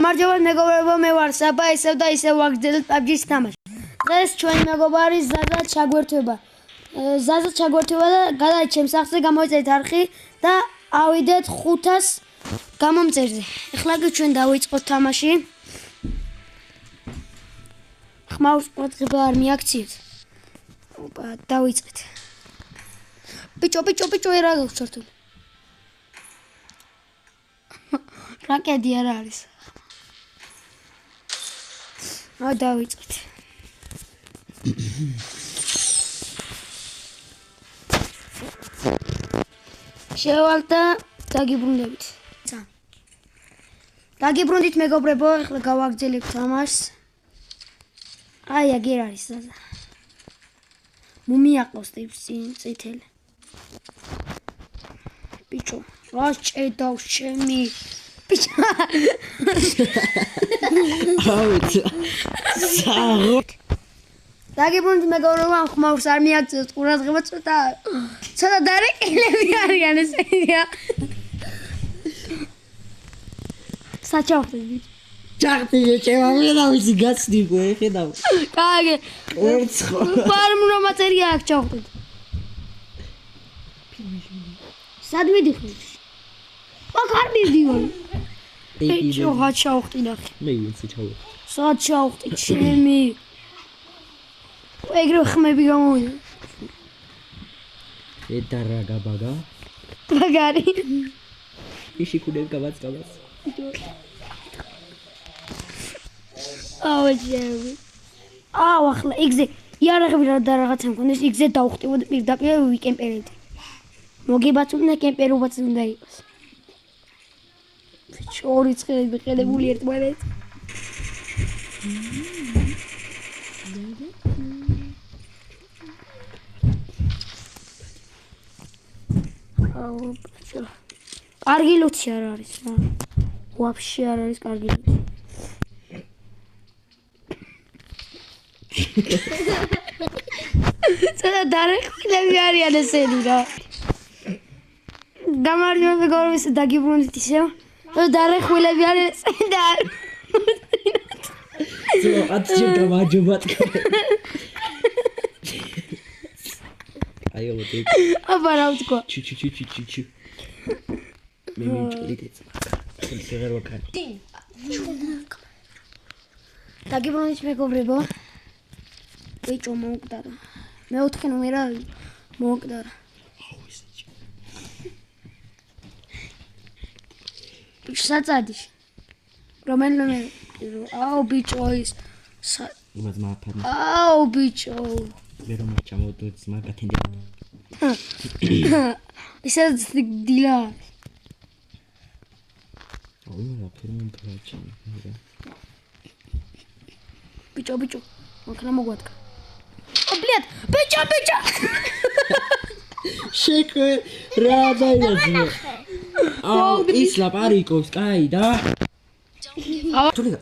გამარჯობა მეგობრებო, მე ვარ საბა, ისევ და ისევ ვაგრძელებთ PUBG-ს თამაში. დღეს ჩვენი მეგობარი ზაზა ჩაგვერთვება. ზაზა ჩაგვერთვება და გადაით ჩემს სახლზე, გამოიწერეთ არხი და ავიდეთ 500 გამომწერზე. ეხლა კი ჩვენ დავიწყოთ თამაში. ხმაურს ყურადღება არ მიაქციეთ. ოპა, დავიწყეთ. ბიჭო, ერა გავჩართული. რაკეტი არ არის. დავიწყეთ. შევალ და დაგიბრუნდებით. დაგიბრუნდით მეგობრებო, ეხლა გავაგრძელებთ თამაშს. აი, აგერ არის ზაზა. მუმია ყავს წითელი. ბიჭო, რა შეედავს ჩემი ბიჭო. დაგიბრუნდით მეგობრებო, ხმაურს არ მიაქციოთ ყურადღება ცოტა დარეკილები არიან ესეა. საჩავხეთ ბიჭო. ჩახტი შეჭება მე და ვიცი გაცდიგო ეხედავ. კაი. ერთხო. ფარმუნა მატერია აქ ჩავხეთ. სად მიდიხარ? აქ არ მიდივარ. ბიჭო, რა ჩავხდი ნახე. მე ვიცი ჩავხდი. სად ჩავხდი ჩემი? ეგრე ხმები გამოვიდა. ეტა რა გაბაგა? მაგარი. იში კუდე გავაწყალას. აუჯერები. ახლა იგზე იარაღები და რაღაცა მქონდეს, იგზე დავხტივოდ პირდაპირ ვიკემპერებდი. მოგებაც უნდა კემპერობაც უნდა იყოს. ორი ცხელი მიყედებული ერთმანეთს. კარგი ლუთი არ არის რა. ვაფშე არ არის კარგი ლუთი. ცოტა დარეკილები არიან ესენი რა. გამარჯობა მეგობრებო, დაგიბრუნდით ისევ. დარეკილები არიან ესენი და ზო ატჩი გამარჯობა თქო. აიო მოდი. აბა რა ვთქვა. ჩი. მე მიჭრიდეთ. ეს ვერ ვაკან. დაგიბრუნდით მეგობრებო. ბიჭო მოუკდარა. მეოთხე ნომერა მოუკდარა. საწადის. რომელი ნომერი? აუ ბიჭო ის. იმას მააფარნა. აუ ბიჭო. ვერ მომჩამოდოთ მაგათენდა. ისე დილა. აუ რა ფერმენ პრაჩი. ბიჭო. მოქნა მოგვადგა. ბლიად, ბიჭო. შეკე რა დაიაზნე. აუ ის ლაპარიკობს, კაი და. თულიგა.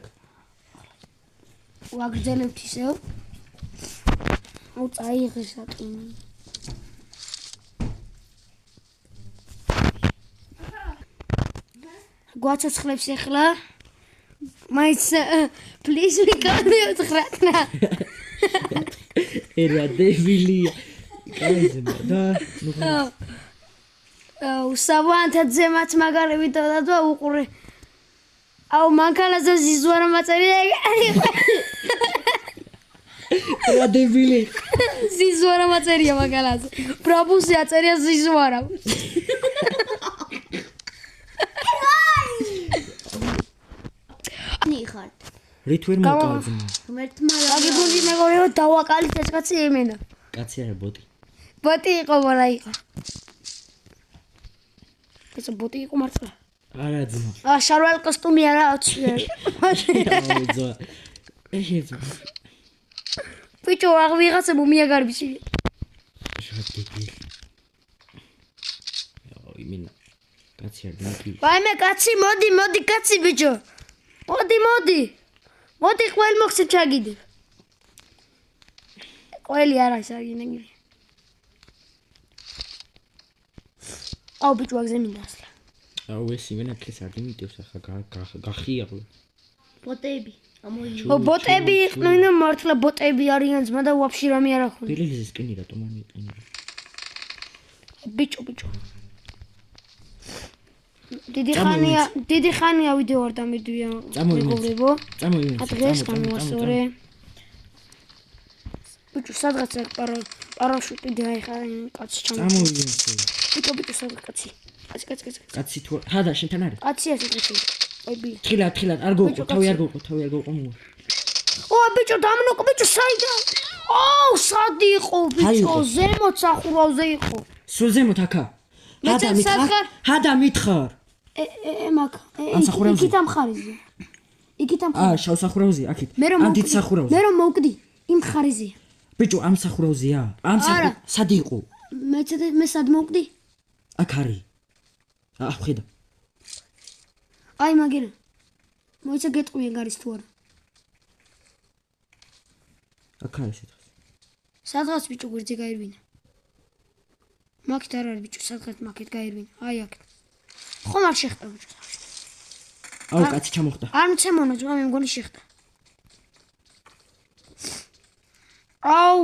ვაგრძელებთ ისევ. აუ წაიღეს ატუნი. გვაცოცხლებს ახლა. მაინც პლიზ მიკამიოთხრატნა. ერა დებილია. კაიზე და აუ საბანთაძე მათ მაგარები და უყურე. აუ მანქანაზე ზიზვარა მაწერია. რა დებილი. ზიზვარა მაწერია მანქანაზე. ბრაბუსი აწერია ზიზვარა. ნიხარ. რითვერ მოკალზნა. ღმერთმა დაგიბრუნდით მეგობრებო, დავაკალით ეს კაცი იმენა. კაცი არა ბოტი. ბოტი იყო, მაგრამ იყო. ეს ბოტი იყო მართლა. არა ძმა. შარვალ კოსტუმი არა აქვს. აუძა. ეს ბიჭო, ვიღაცა მუმია გარბიში. შატიკი. აუ იმენა. კაცი არ დამკი. ვაიმე კაცი, მოდი კაცი ბიჭო. მოდი ყველ მოხსენ ჩაგიდებ. ყველი არ არის აგინაგილი. აუ ბიჭო აგზე მინდა ასლა. აუ ეს იმენა ქეს არ მიმიტევს ახლა გახიაღო. ბოტები. ბოტები იყვნენ და მართლა ბოტები არიან ძმა და ვაფშე რამე არ ახონდა. ბილილიზის კინი რატომ არ მიყინე? ბიჭო. დიდი ხანია ვიდეო არ დამედვია. მეგობრებო. დღეს გამოვასწორე. ბიჭო სადღაც პარაშუტი დაიხარა კაცი ჩამო. ბიჭო სადღაც კაცი. კაცი თუ ჰადა შენთან არის? კაცი ასე კაცი. ები. თხილად არ გოყო, თავი არ გოყო მო. ბიჭო დამნოკო ბიჭო საიდან? სად იყო ბიჭო? ზემოთ სახურავზე იყო. სულ ზემოთ აქა. ჰადა მითხარ. მაგ. იქით ამხარიზე. შავ სახურავზეა აქეთ. ამ დიდ სახურავზე. მე რომ მოვკდი იმ ხარიზეა. ბიჭო ამ სახურავზეა. ამ სად იყო? მე სად მოვკდი? აქ არის. ხედა. აი მაგერა. მოიცა გეტყვია გარის თუ არა. აქ არის ეს. სადღაც ბიჭო გვერდზე გაირვინა. მაგით არ არის ბიჭო, სადღაც მაგით გაირვინა. აი აქ. ხომ არ შეხტა ბიჭო. კაცი ჩამოხდა. არ მცემონა ძმა მე მგონი შეხტა.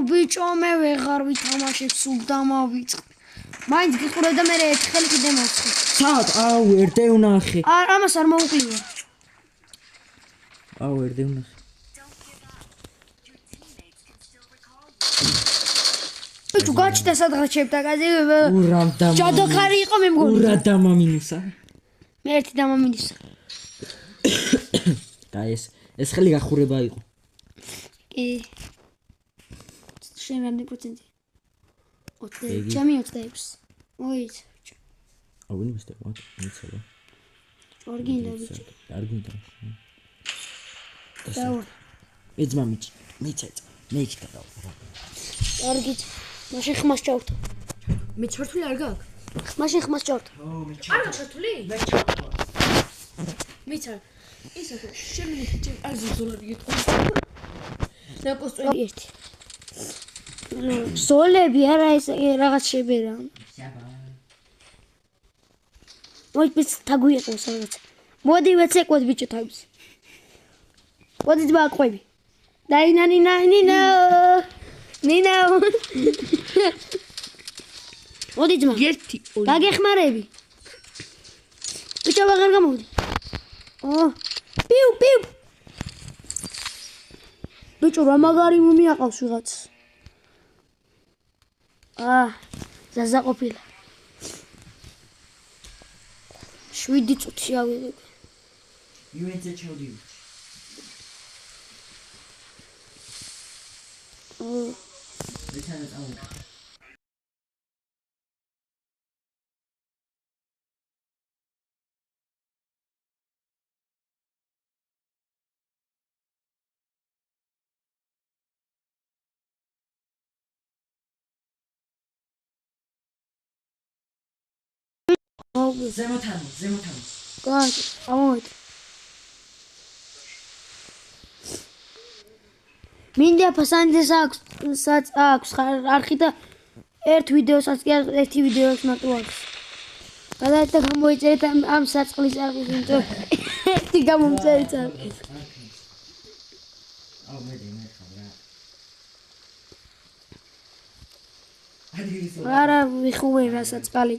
ბიჭო მე ვეღარ ვითამაშებ, სულ დამავიწყე. მაინც გიყურე და მე ერთი ხელი კიდე მოვცხე. სად? ერდე ვნახე. ამას არ მოუკლია. ერდე ვნახე. ბიჭო გაჩნდა სადღაც შეფტაკაზე. ურამდა. ჯადოქარი იყო მე მგონი. ურადამამინუსა. მე ერთი დამამინუსა. და ეს ხელი გახურება იყო. კი. შენ რამდენი პროცენტი? 20. ჩემი 26. მოიც. ვინ მისდე ვარ? მიცელა. არ გინდა ბიჭო. არ გინდა. დაურ. ეძმა მიცეც. მე იქით და. არ გიც. მაშინ ხმას ჩავთო. მე ჩართული არ გაქვს? მაშინ ხმას ჩავთო. არა ჩართული? მე ჩავთო. მიცარ. ისე შემიძლია არ ზოლები გიტყვი. ნაპოსტველი ერთი. ზოლები არა ეს რაღაც შებერა. მოიწ თაგვიიყო სადღაც. მოდი ვეცეკვოთ ბიჭო თავს. მოდი ძმა ყვები. ნინა. მოდი ძმა. ერთი. გაგეხმარები. ბიჭო აღარ გამოვდი. პიუ. ბიჭო რა მაგარი მუმი აყავს ვიღაც. ზაზა ყოფილა. 7 წუთი ავიღებ. იუენცე ჩავდივი. მეცანა წავიდა. ზემოთანი. გაი, ამოვედი. მინდა ფასანდეს აქვს არხი და ერთ ვიდეოსაც კი ერთი ვიდეოს მარტო აქვს. გადაეცა გამოიწერეთ ამ საწყლის არხის იმიტომ ერთი გამომწერეთ არხი. არა ვიხუე რასაც ყალი.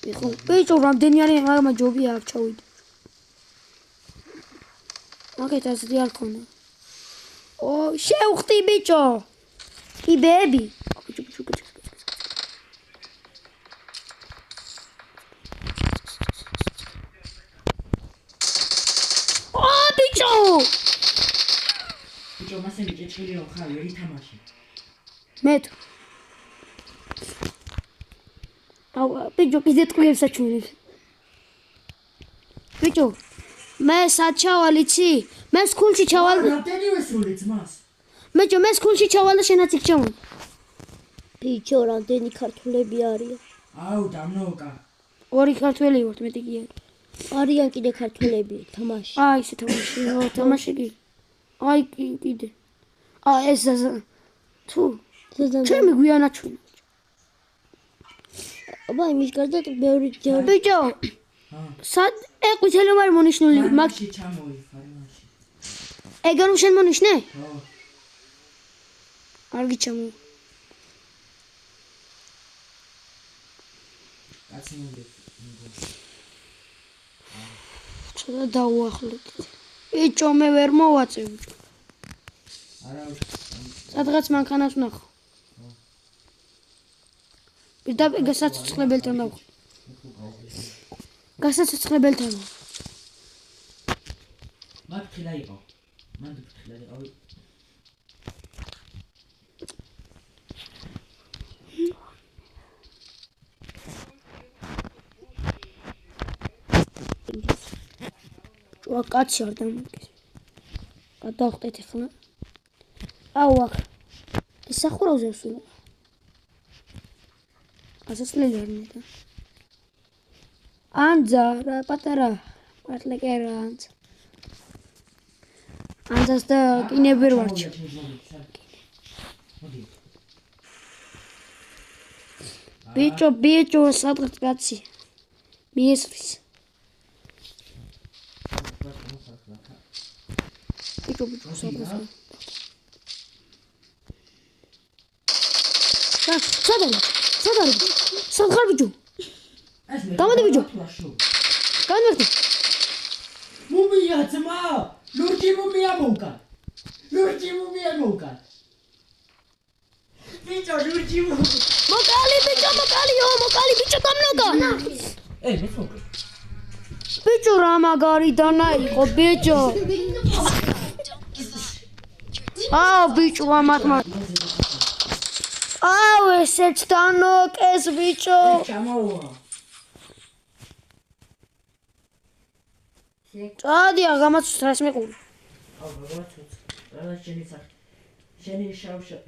ბიჭო რამდენიანი მაგ ჯობია აქ ჩავიდე. მაგეთ ასეთი არ ქონა. შევხტი ბიჭო. კი ბები. ბიჭო. ბიჭო მასე მიჭეჭილი რომ ხარ ვერ ითამაში. მე თუ ბიჭო კიდე ტყუებს საჩვენებს. ბიჭო მე საჩავალ იცი? მე სკოლში ჩავალ. რამდენი ვესროლე ძმას? ბიჭო მე სკოლში ჩავალ და შენაც იქ ჩავალ. ბიჭო რამდენი ქართველები არიან? დამნოკა. 2 ქართველი ვართ მეტი კი არა. არიან კიდე ქართველები თამაში. ისე თამაში კი. კიდე. ეს თუ ჩემი გვიანაჩვენა. იმის გარდა ბევრი ბიჭო სად ეყვითელი ვარ მონიშნული მაგ ჩამოიფარე. ეგ რომ შენ მონიშნე? ხო. არ გიჩამო. კაცი მომდე. ცოტა დაუახლეთ. ბიჭო მე ვერ მოვაწევ. არა სადღაც მანქანას ვნახო. პირდაპირ გასაცოცხლებელთან დავხო. გასაცოცხლებელთან. მათ ხილა იყო. მანდ ხილა იყო. კაცი არ დამოკეს. გადავხტეთ ახლა. აუ აქ. ეს სახურავზე ვსულა. ასასლელი არ მინდა. ანძა რა პატარა. პატლეკე რა ანძა. ანძას და კინები ვერ ვარჩი. ბიჭო სადღაც კაცი. მიესვრის. ბიჭო სადღაც. სადღარ ბიჭო. გამოდი ბიჭო. გამოდი. მუმია ძმა, ლურჯი მუმია მოვკა. ბიჭო ლურჯი მოვკა. მოკალი ბიჭო დამნოკა. მე ფოკე. ბიჭო რა მაგარი დანა იყო ბიჭო. აუ ბიჭო ამათმა. აუ ესეც დანოკეს ბიჭო. ჩამოვა. წადია გამაცრას მეყური. აუ ბაბაცო. რა შენი სახე. შენი შავშა.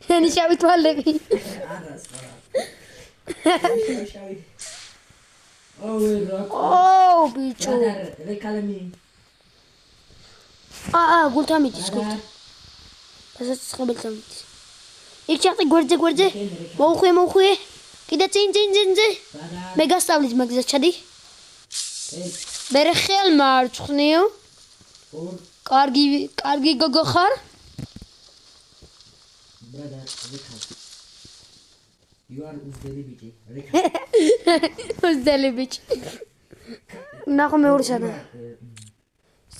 შენი შავი თვალები. არა სხვა. შავი. რა. აუ ბიჭო. რეკალემი. გულთან მიდის გულთან. ასეც ხებელთან მიდის. იქ ჩახტი გვერდზე. მოუხვე. კიდე წინ. მე გასწავლის მაგზას ჩადი. მე ხელმა არ წვნიო. კარგი გოგო ხარ? Brother, you are uzdeli bici. უზდელი ბიჭი. ნახო მეორე სადაა?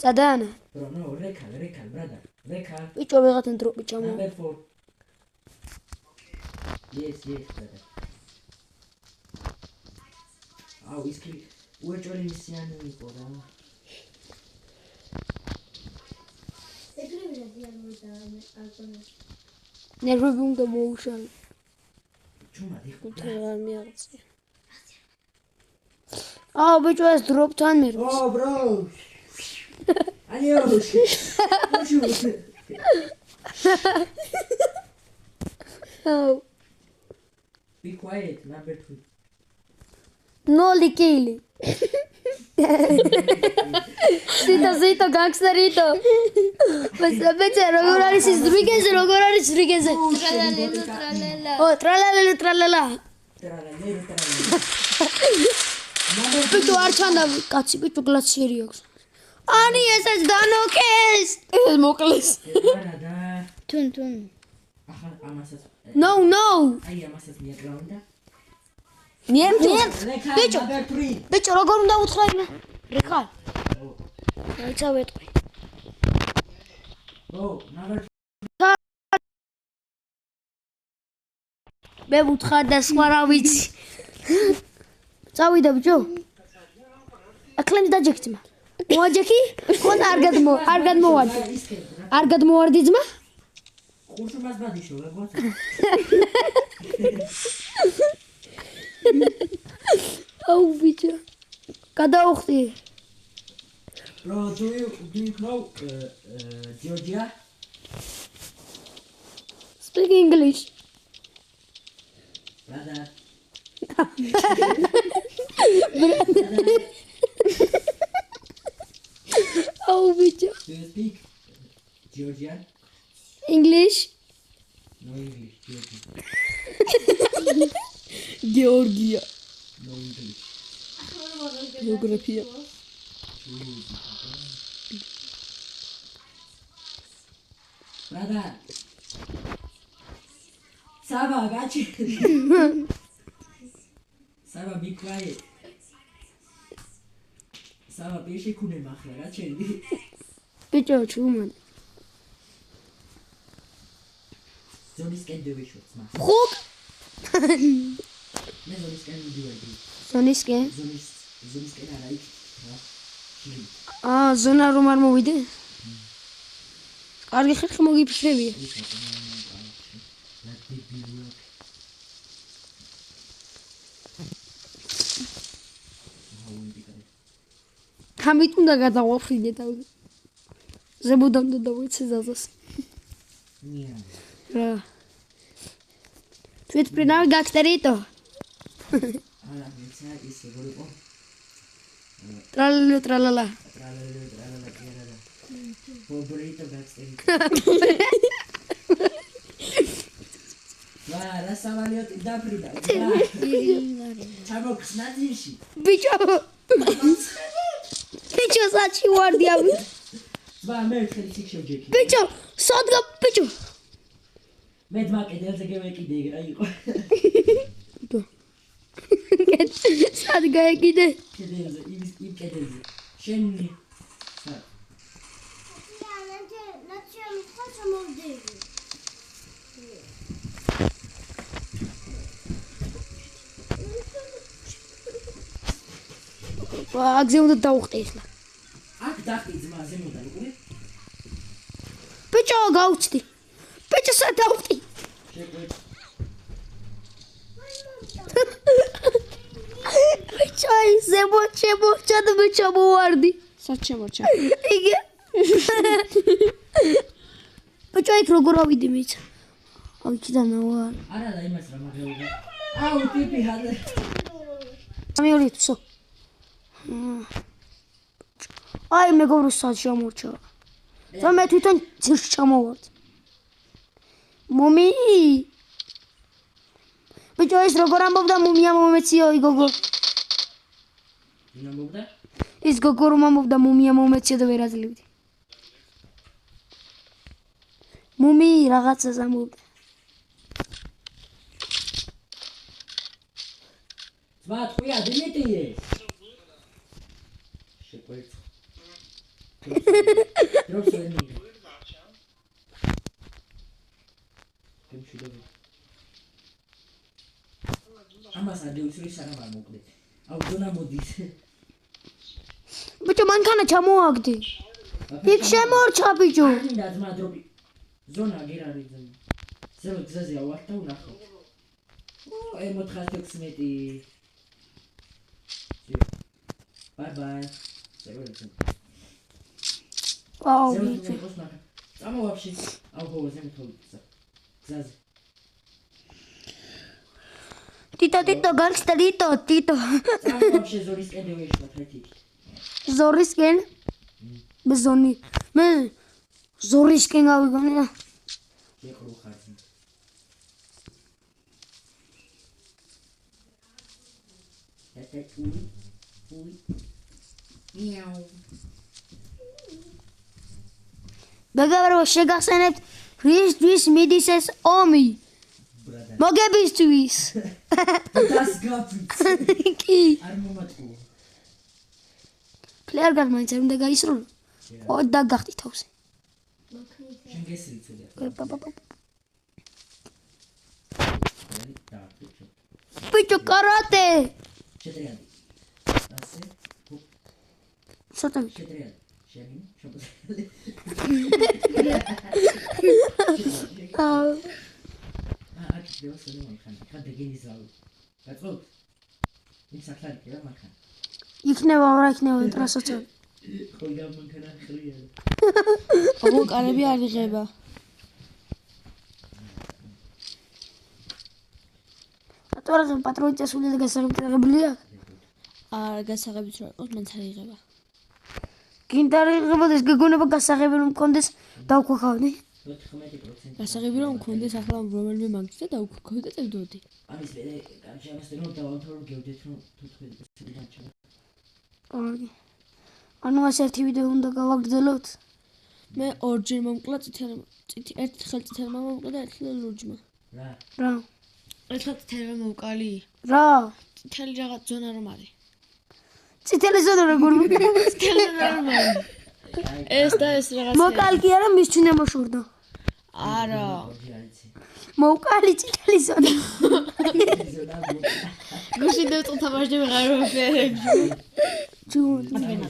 სადაა? Bro, no, rekal, brother. Rekal. ბიჭო ვიღათან დრო ბიჭამო. Number 4. Yes, brother. აუ ის კი უეჭველი მისიანი იყო რა. ნერვები უნდა მოუშალო. ჩუმად იყო. არ მიაღწია. აუ ბიჭო ეს დროპთან მერვს. Oh, bro. Adios. აუ Be quiet, number 2. ნოლი კილი. Zito gangsterito. Besabece როგორ არის ის დრიგეზე? ტრალალა. ბიჭო არ ჩანდა კაცი ბიჭო გლაციერი აქვს. ანი ესეც დანოკეს. ეს მოკლეს. თუნ. ახლა ამასაც. No. აი ამასაც მიაკრავდა. მიერ. ბიჭო. ბიჭო როგორ უნდა უთხრა იმა? რეკალ. რაიცა ვეტყვი. number მე ვუთხარ და სხვა რა ვიცი. წავიდა ბიჭო. აკლემს დაჯექცმა. მოაჯექი? ხონ არ გადმოვარდი. არ გადმოვარდი ძმა? ხურშუმას ბადიშო რა გვაქვს. აუ ბიჭო. გადაუხტი. Bro, do you know Georgia? Speak English. Brother. Oh, bicho. Do you speak Georgian? English. No English, Georgian. Georgia. No English. Geografia. Brother. Saba, gachi. Saba, be quiet. Saba, be shikune makhla, gachi. ბიჭო ჩუმან Zonis can do it, ma. ხუк Me zonis can do it. ზონისკენ Zonis can ara იქ. ზონა რომ არ მოვიდე კარგი ხერხი მოგიფიქრებია ამით უნდა გადავაფრინე თავი ზებუდამ და დავიცე ზაზას რა თვით პრინავი გაქტერიტო არა მეცა ისე როგორ ტრალალო ტრალალა ტრალალა Pobrito gastei. Vara, savaliote da prida. Chamo ksnadishi. ბიჭო ბიჭო საჩი ვარდი ამი Va me ხელი შევჯექი. ბიჭო სადგა ბიჭო მე ძმა კედელზე გევეკიდე რა იყო. სადგა ეკიდე კედელზე, იმ კედელზე. შენი აგზე უნდა დავუხტე ახლა აქ დახტი ძმა ზემოდან უკვე ბიჭო გავუჩდი ბიჭო სად დავუხტი შეკვეთ ბიჭო ზემოჩა და ბიჭო მოვარდი სად შემორჩა იგე ბიჭო იქ როგორ ავიდი მიცა აიქიდან ვარ არა და იმას რა მაგეობა აუ ტიპი ჰადე ამიორი თსო აი მეგობროს სად შემორჩა და მე თვითონ ძირს ჩამოვარდ მომი ბიჭო ეს როგორ ამბობდა მუმია მომეციო იგოგო ვინ ამბობდა ის გოგო რომ ამბობდა მუმია მომეციო და ვერ აძლევდი მუმი რაღაცას ამბობდა ძმა თქვია დიმიტიე შეკვეთ დროშენი ამას ადევსრი სანამ არ მოკვდე აუ ზონა მოდის ბიჭო მანქანა ჩამოაგდე იქ შემორჩა ბიჭო და ძმა დროპი ზონა გერ არის ზემო გზაზე ავარ და ვნახო ო 416 Bye. აუ Само вообще алкоголь землется. Гзази. Тито, гангстерито, Тито. Само вообще зорискен да вышла третий. Зорискен? Безони. Მე ზორისკენ გავიგონე. Ехал ухарзин. Это уй. Мяу. ბეგავრო შეგახსენებთ რისთვის მიდის ეს ომი მოგებისთვის Das gabit. კი არ მომატყუო. ფლერგარ მაინც არ უნდა გაისრულო ო და გახტი თავზე შენ გესრიცოდე. ბიჭო კარატე შეტრიადი. ასე. ცოტა შეტრიადი. შენი შობოთი. აქ დევსელი მანქანა. ხა დეგენიზავი. გაწყობ? იმ საქმე კი რა მანქანა. იქნება რა იქნება ტრასაცო ხო გამ მანქანა ხრია. აბო კარები არ იღება ატორა პატრონი წესული და გასაღებია არ გასაღებიც რა იყოს მანც არ იღება გინდა რიღებოდეს გეგონება გასაღები რომ მქონდეს დავქვახავდი 14%. გასაღები რომ მქონდეს ახლა რომელიმე მაგითა და უკქვევი და წევდოდი ამის მე გამშემოსდე რომ დავამთავრო გევდეთ რომ 14% დაჩა. კარგი ანუ ასეთი ვიდეო უნდა გავაგრძელოთ მე ორჯერ მომკლა ერთ ხელ წითელმა მომკლა და ერთ ხელ ლურჯმა. რა. რა. ერთხელ წითელმა მომკალი. რა. წითელი რაღაც ზონა რომ არის. წითელი ზონა როგორ წითელი ზონა რომ არის. ეს და ეს რაღაც. მოკალკი არა მის ჩინე მოშორდა. არა. მოკალი წითელი ზონა. გუშინ დავწყდა თამაში ვეღარ ვაფერებ. ჯურ. ზონა.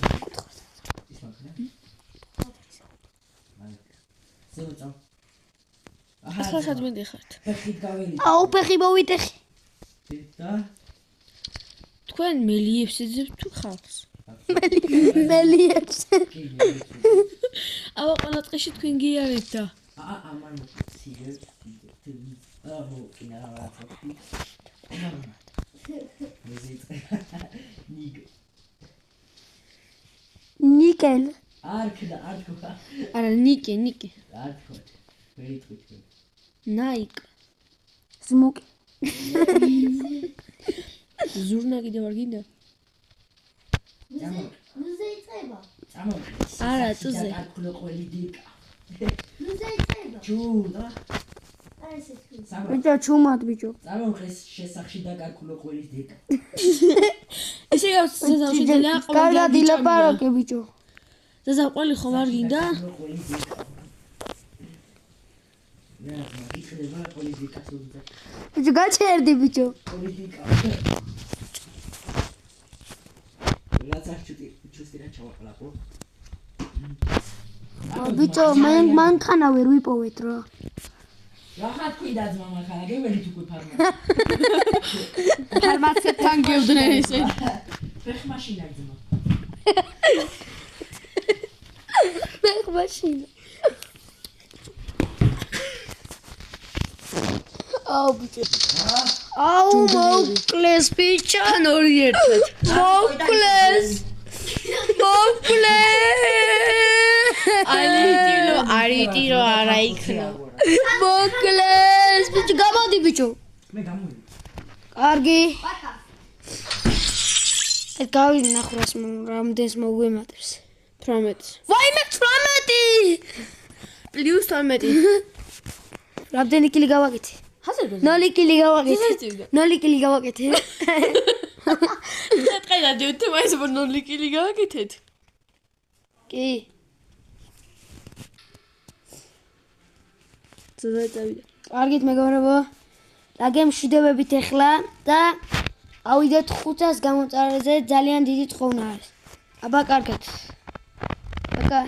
ახლა სად მიდიხართ? ფეხით გაველი. აუ ფეხი მოვიტეხი. და თქვენ მელიებს ეძებთ თუ ხალხს? მელიებს. აბა ყველა დღეში თქვენ გიარეთ და ამან სიგებს აბა კინა რაღაცა. ნიკელ. არქდა. არა ნიკე არქო. ვეიტყვი. ნაიკ ზმუკი. ზურნა კიდე ვარ გინდა? ნუზე იწება. წამო. არა წუზე არქულო ყველი დიკა. ნუზე იწება. ჯუდა. აი ესე თქვი. წამო. ბიჭო ჩუმად ბიჭო. წამო ხეს შესახში და კარკულო ყველის დიკა. ესე გავსწავლე ძალიან კარგად ილაპარაკე ბიჭო. ზაზაყველი ხომ არ გინდა? მოგიჭრება პოლიტიკა სულზე. ბიჭო გაჩერდი ბიჭო. პოლიტიკა. რაცა ჩუსტი რა ჩავაყლაპო. ბიჭო მანქანა ვერ ვიპოვეთ რა. რა თქვი და ძმამა ხარა გეველი თუ ფარმა. ფარმაცევთან გევდნენ ესე. ფეხ მაშინა ძმა. ფეხ მაშინა. აუ ბიჭო. აუ მოკლეს ბიჭო. ორი ერთად. მოკლეს. არიტირო არა იქნა. მოკლეს ბიჭო გამოდი ბიჭო. მე გამოვიდა. კარგი. გავინახვრას რამდენს მოგვემატებს. 18. ვაიმე 18. პლუს 12. რამდენი კილი გავაკეთე? 0 კილი გავაკეთე. 0 კილი გავაკეთე. წაწყენა დიუთი მაინც ბონოლი კილი გავაკეთეთ. კი. წავიდა. კარგით მეგობრებო. რა გემშვიდობებით ახლა და ავიდეთ 500 გამოწარეზე ძალიან დიდი თხოვნაა. აბა კარგად. აკა